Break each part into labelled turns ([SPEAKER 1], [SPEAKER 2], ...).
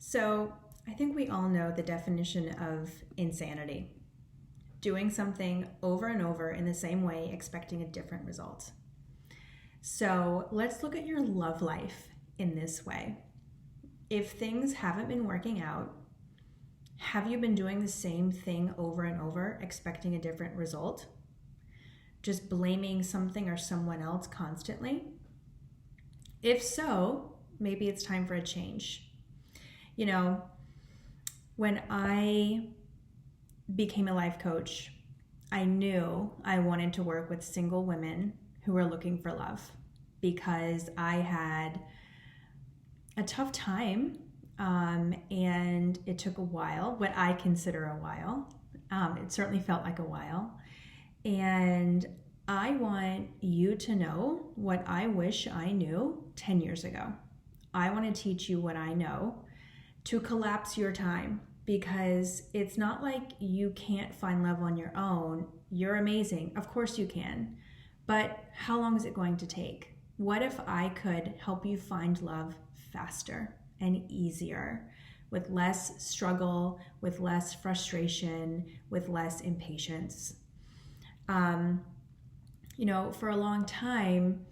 [SPEAKER 1] So I think we all know the definition of insanity: doing something over and over in the same way, expecting a different result. So let's look at your love life in this way. If things haven't been working out, have you been doing the same thing over and over, expecting a different result? Just blaming something or someone else constantly? If so, maybe it's time for a change. You know, when I became a life coach, I knew I wanted to work with single women who were looking for love because I had a tough time, and it took a while, what I consider a while. It certainly felt like a while. And I want you to know what I wish I knew 10 years ago. I want to teach you what I know to collapse your time, because it's not like you can't find love on your own. You're amazing. Of course you can. But how long is it going to take? What if I could help you find love faster and easier, with less struggle, with less frustration, with less impatience? For a long time,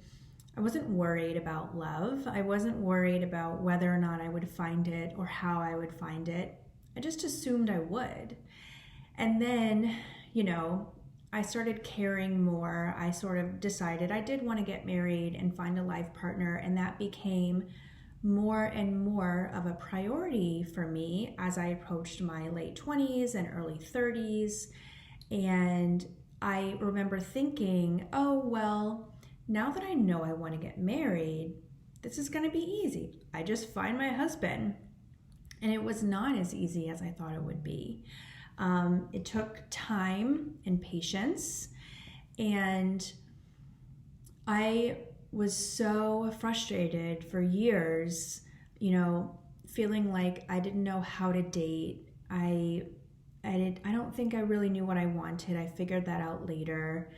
[SPEAKER 1] I wasn't worried about love. I wasn't worried about whether or not I would find it or how I would find it. I just assumed I would. And then, I started caring more. I sort of decided I did want to get married and find a life partner, and that became more and more of a priority for me as I approached my late 20s and early 30s. And I remember thinking, oh, well, now that I know I want to get married, this is going to be easy. I just find my husband. And it was not as easy as I thought it would be. It took time and patience. And I was so frustrated for years, feeling like I didn't know how to date. I don't think I really knew what I wanted. I figured that out later.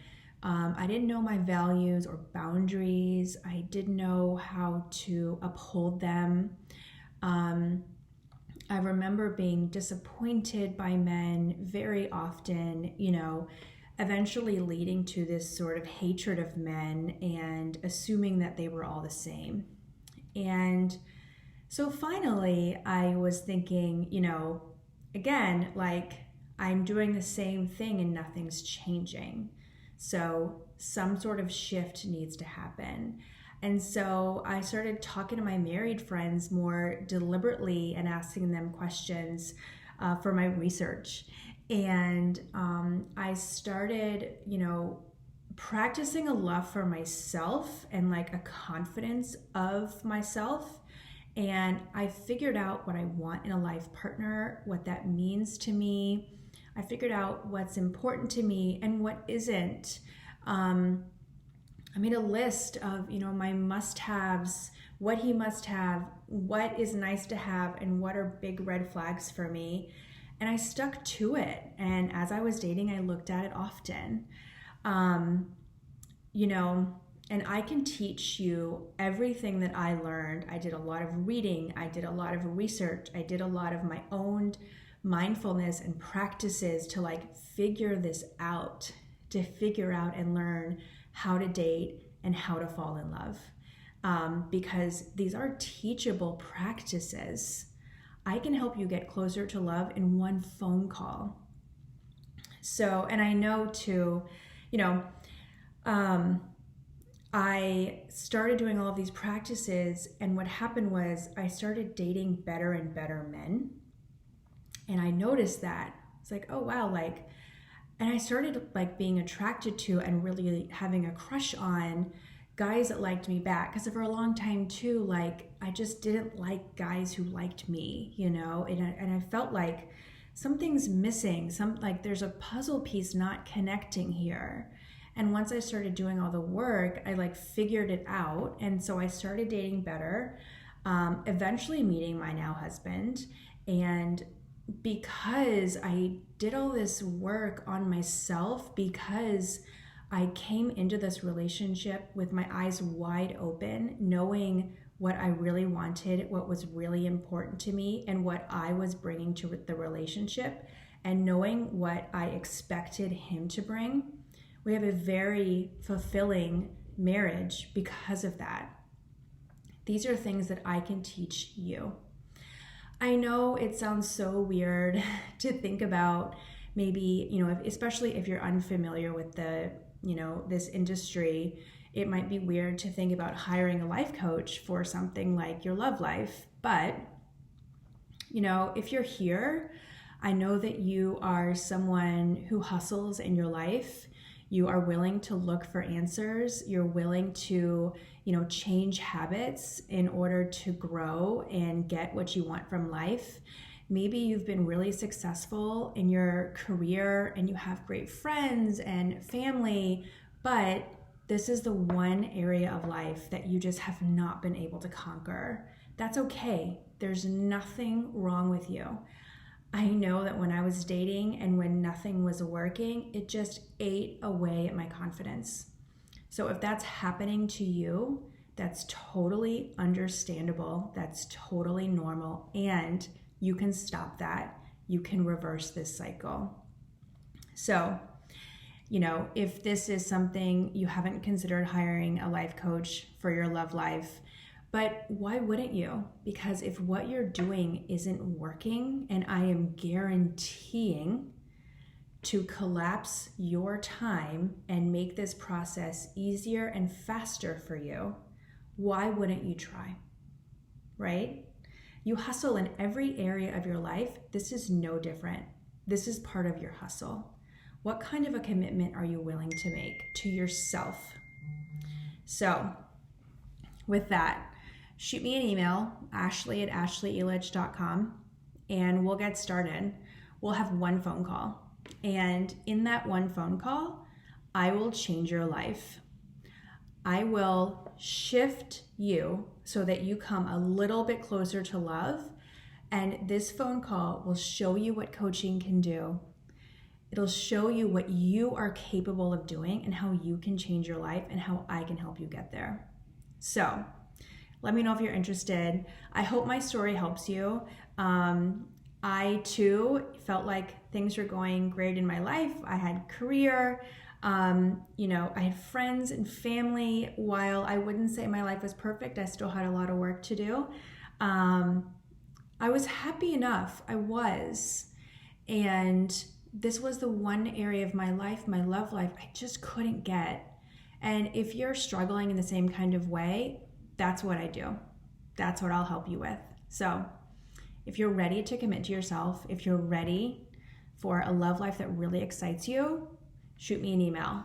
[SPEAKER 1] I didn't know my values or boundaries. I didn't know how to uphold them. I remember being disappointed by men very often, eventually leading to this sort of hatred of men and assuming that they were all the same. And so finally, I was thinking, again, like, I'm doing the same thing and nothing's changing. So some sort of shift needs to happen. And so I started talking to my married friends more deliberately and asking them questions for my research. And I started, practicing a love for myself and like a confidence of myself. And I figured out what I want in a life partner, what that means to me. I figured out what's important to me and what isn't. I made a list of, my must-haves, what he must have, what is nice to have, and what are big red flags for me. And I stuck to it. And as I was dating, I looked at it often. And I can teach you everything that I learned. I did a lot of reading. I did a lot of research. I did a lot of my own mindfulness and practices to figure this out, to figure out and learn how to date and how to fall in love. Because these are teachable practices. I can help you get closer to love in one phone call. So, and I know too, I started doing all of these practices, and what happened was I started dating better and better men. And I noticed that. It's like, oh wow, and I started being attracted to and really having a crush on guys that liked me back. Because for a long time too, I just didn't like guys who liked me, and I felt like something's missing. There's a puzzle piece not connecting here. And once I started doing all the work, I figured it out. And so I started dating better, eventually meeting my now husband. And because I did all this work on myself, because I came into this relationship with my eyes wide open, knowing what I really wanted, what was really important to me, and what I was bringing to the relationship, and knowing what I expected him to bring, we have a very fulfilling marriage because of that. These are things that I can teach you. I know it sounds so weird to think about, maybe, especially if you're unfamiliar with this industry, it might be weird to think about hiring a life coach for something like your love life. But, if you're here, I know that you are someone who hustles in your life. You are willing to look for answers. You're willing to, change habits in order to grow and get what you want from life. Maybe you've been really successful in your career and you have great friends and family, but this is the one area of life that you just have not been able to conquer. That's okay. There's nothing wrong with you. I know that when I was dating and when nothing was working, it just ate away at my confidence. So if that's happening to you, that's totally understandable. That's totally normal. And you can stop that. You can reverse this cycle. So, if this is something you haven't considered hiring a life coach for your love life, but why wouldn't you? Because if what you're doing isn't working, and I am guaranteeing to collapse your time and make this process easier and faster for you, why wouldn't you try? Right? You hustle in every area of your life. This is no different. This is part of your hustle. What kind of a commitment are you willing to make to yourself? So, with that, shoot me an email, ashley@ashleyelitch.com, and we'll get started. We'll have one phone call. And in that one phone call, I will change your life. I will shift you so that you come a little bit closer to love. And this phone call will show you what coaching can do. It'll show you what you are capable of doing and how you can change your life and how I can help you get there. So, let me know if you're interested. I hope my story helps you. I too felt like things were going great in my life. I had career, I had friends and family. While I wouldn't say my life was perfect, I still had a lot of work to do. I was happy enough. I was. And this was the one area of my life, my love life, I just couldn't get. And if you're struggling in the same kind of way, that's what I do. That's what I'll help you with. So if you're ready to commit to yourself, if you're ready for a love life that really excites you, shoot me an email,